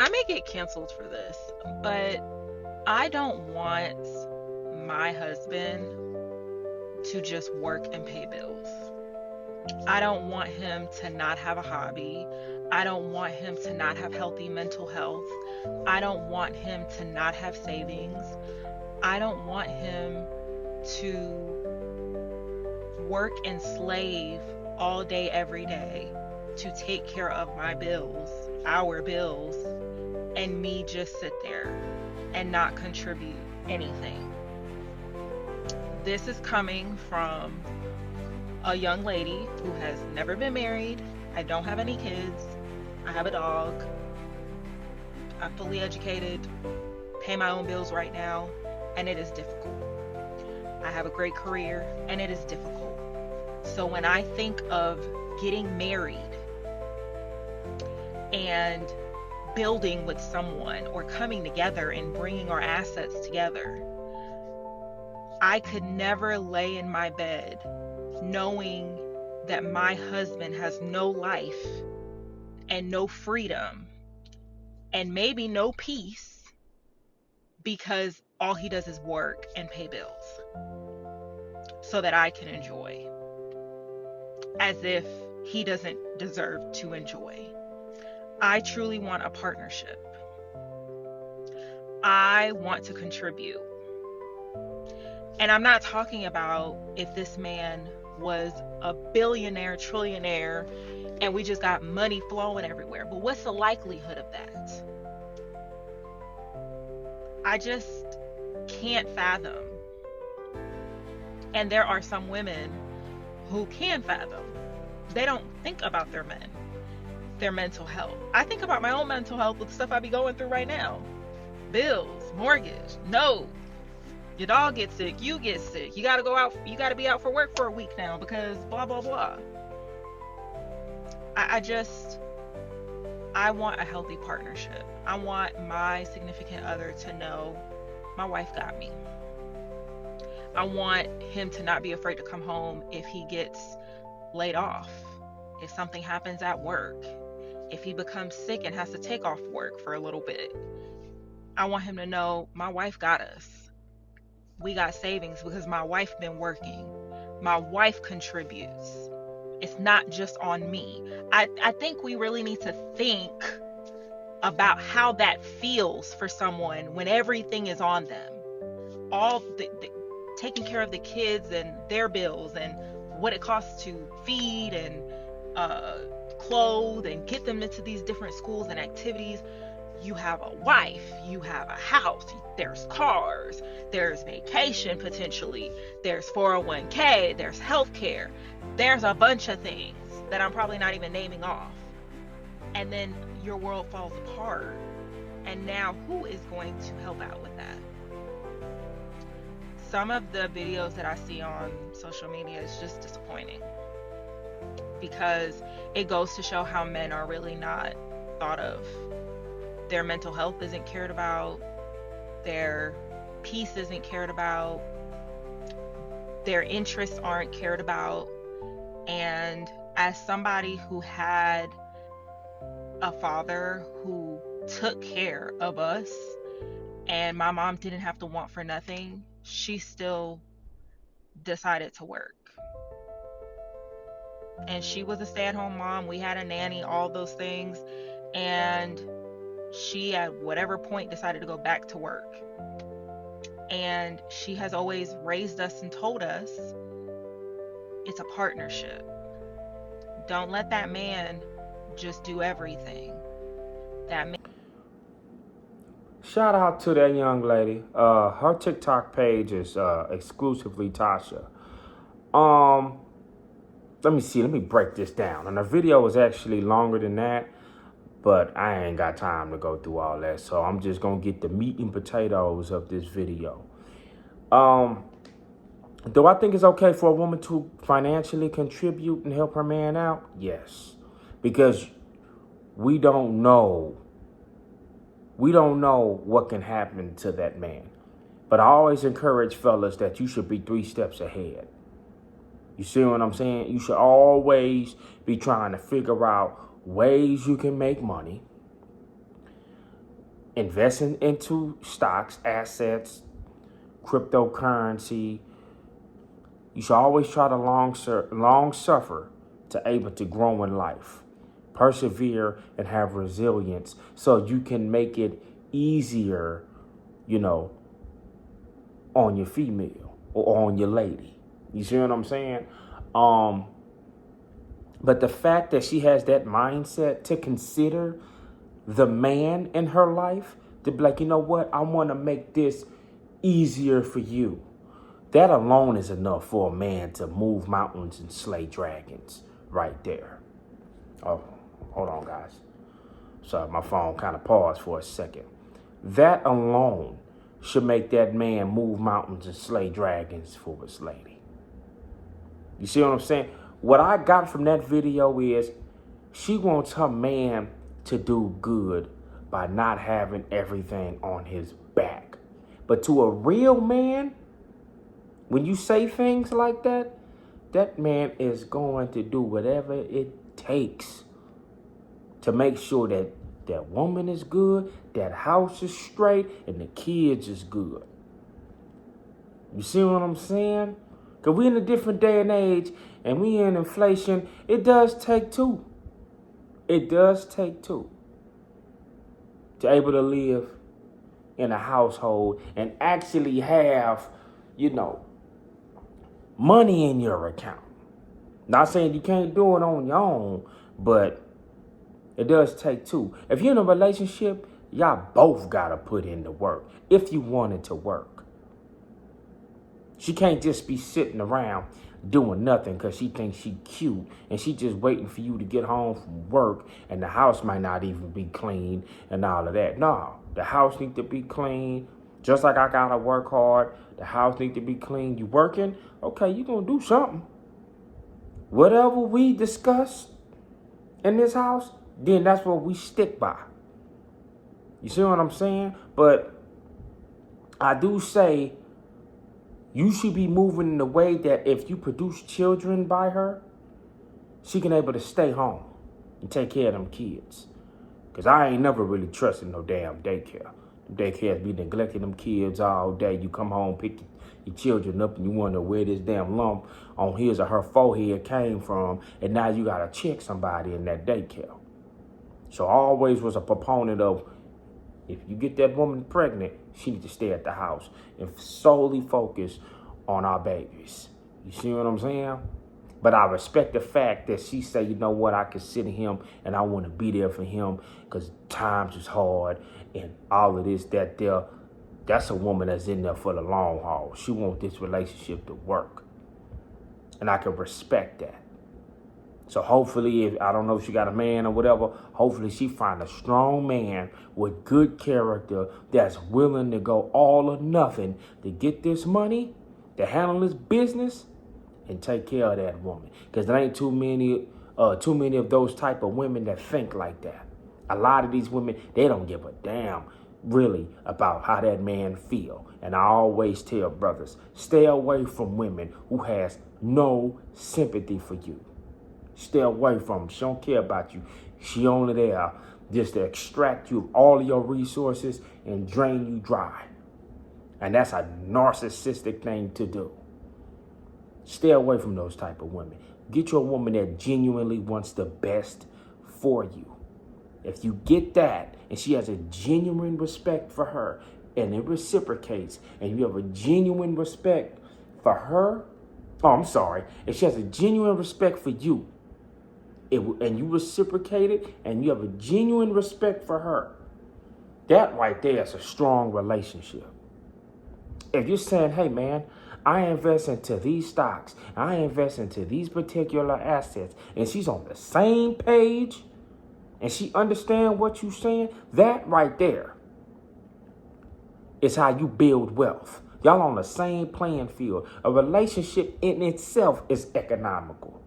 I may get canceled for this, but I don't want my husband to just work and pay bills. I don't want him to not have a hobby. I don't want him to not have healthy mental health. I don't want him to not have savings. I don't want him to work and slave all day, every day to take care of my bills, our bills, and me just sit there and not contribute anything. This is coming from a young lady who has never been married. I don't have any kids. I have a dog. I'm fully educated, pay my own bills right now, and it is difficult. I have a great career, and it is difficult. So when I think of getting married and building with someone or coming together and bringing our assets together, I could never lay in my bed knowing that my husband has no life and no freedom and maybe no peace because all he does is work and pay bills so that I can enjoy, as if he doesn't deserve to enjoy. I truly want a partnership. I want to contribute. And I'm not talking about if this man was a billionaire, trillionaire, and we just got money flowing everywhere. But what's the likelihood of that? I just can't fathom. And there are some women who can fathom. They don't think about their men, their mental health. I think about my own mental health with the stuff I be going through right now. Bills, mortgage, no. Your dog gets sick, you get sick. You gotta go out, you gotta be out for work for a week now because blah, blah, blah. I want a healthy partnership. I want my significant other to know my wife got me. I want him to not be afraid to come home if he gets laid off, if something happens at work, if he becomes sick and has to take off work for a little bit. I want him to know my wife got us. We got savings because my wife been working. My wife contributes. It's not just on me. I think we really need to think about how that feels for someone when everything is on them. All the taking care of the kids and their bills and what it costs to feed and clothe and get them into these different schools and activities. You have a wife, you have a house, there's cars, there's vacation potentially, there's 401k, there's healthcare, there's a bunch of things that I'm probably not even naming off. And then your world falls apart. And now who is going to help out with that? Some of the videos that I see on social media is just disappointing because it goes to show how men are really not thought of. Their mental health isn't cared about. Their peace isn't cared about. Their interests aren't cared about. And as somebody who had a father who took care of us, and my mom didn't have to want for nothing, she still decided to work. And she was a stay-at-home mom. We had a nanny, all those things. And she, at whatever point, decided to go back to work. And she has always raised us and told us it's a partnership. Don't let that man just do everything. That man. Shout out to that young lady. Her TikTok page is exclusively Tasha. Let me see. Let me break this down. And the video is actually longer than that, but I ain't got time to go through all that. So I'm just gonna get the meat and potatoes of this video. Do I think it's okay for a woman to financially contribute and help her man out? Yes, because we don't know. We don't know what can happen to that man. But I always encourage fellas that you should be 3 steps ahead. You see what I'm saying? You should always be trying to figure out ways you can make money, investing into stocks, assets, cryptocurrency. You should always try to long suffer to able to grow in life. Persevere and have resilience so you can make it easier, you know, on your female or on your lady. You see what I'm saying? But the fact that she has that mindset to consider the man in her life, to be like, you know what, I want to make this easier for you. That alone is enough for a man to move mountains and slay dragons right there. Oh, hold on, guys. Sorry, my phone kind of paused for a second. That alone should make that man move mountains and slay dragons for his lady. You see what I'm saying? What I got from that video is she wants her man to do good by not having everything on his back. But to a real man, when you say things like that, that man is going to do whatever it takes to make sure that that woman is good, that house is straight, and the kids is good. You see what I'm saying? Because we in a different day and age, and we in inflation. It does take two. It does take two to able to live in a household and actually have, you know, money in your account. Not saying you can't do it on your own, but it does take two. If you're in a relationship, y'all both gotta put in the work if you want it to work. She can't just be sitting around doing nothing because she thinks she cute and she just waiting for you to get home from work and the house might not even be clean and all of that. No, the house need to be clean. Just like I gotta work hard, the house need to be clean. You working? Okay, you gonna do something. Whatever we discuss in this house, then that's what we stick by. You see what I'm saying? But I do say you should be moving in a way that if you produce children by her, she can able to stay home and take care of them kids. Because I ain't never really trusted no damn daycare. Daycares be neglecting them kids all day. You come home, pick your children up, and you wonder where this damn lump on his or her forehead came from, and now you got to check somebody in that daycare. So I always was a proponent of, if you get that woman pregnant, she need to stay at the house and solely focus on our babies. You see what I'm saying? But I respect the fact that she say, you know what, I consider him and I want to be there for him because times is hard and all of this, that, there. That's a woman that's in there for the long haul. She wants this relationship to work. And I can respect that. So hopefully, if I don't know if she got a man or whatever, hopefully she find a strong man with good character that's willing to go all or nothing to get this money, to handle this business, and take care of that woman. Because there ain't too many of those type of women that think like that. A lot of these women, they don't give a damn really about how that man feel. And I always tell brothers, stay away from women who has no sympathy for you. Stay away from them. She don't care about you. She only there just to extract you of all of your resources and drain you dry. And that's a narcissistic thing to do. Stay away from those type of women. Get you a woman that genuinely wants the best for you. If you get that and she has a genuine respect for her and it reciprocates and you have a genuine respect for her, if she has a genuine respect for you, and you reciprocate it, and you have a genuine respect for her, that right there is a strong relationship. If you're saying, hey man, I invest into these stocks, I invest into these particular assets, and she's on the same page, and she understands what you're saying, that right there is how you build wealth. Y'all on the same playing field. A relationship in itself is economical.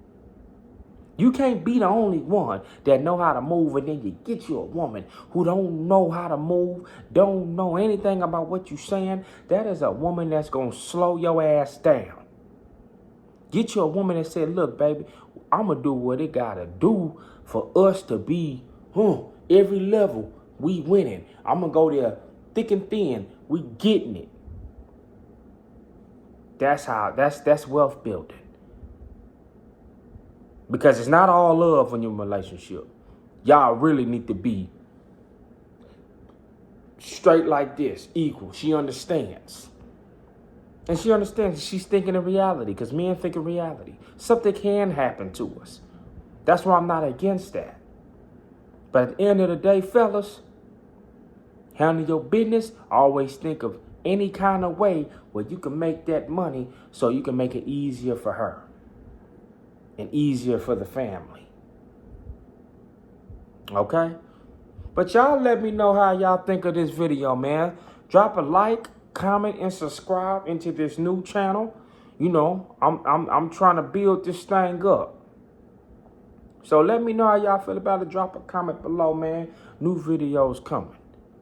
You can't be the only one that know how to move, and then you get you a woman who don't know how to move, don't know anything about what you're saying. That is a woman that's going to slow your ass down. Get you a woman that said, look, baby, I'm going to do what it got to do for us to be every level We winning. I'm going to go there thick and thin. We getting it. That's wealth building. Because it's not all love in your relationship. Y'all really need to be straight like this, equal. She understands. And she understands she's thinking in reality, because men think in reality. Something can happen to us. That's why I'm not against that. But at the end of the day, fellas, handle your business. Always think of any kind of way where you can make that money so you can make it easier for her and easier for the family. Okay? But y'all let me know how y'all think of this video, man. Drop a like, comment, and subscribe into this new channel. You know, I'm trying to build this thing up. So let me know how y'all feel about it. Drop a comment below, man. New videos coming.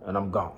And I'm gone.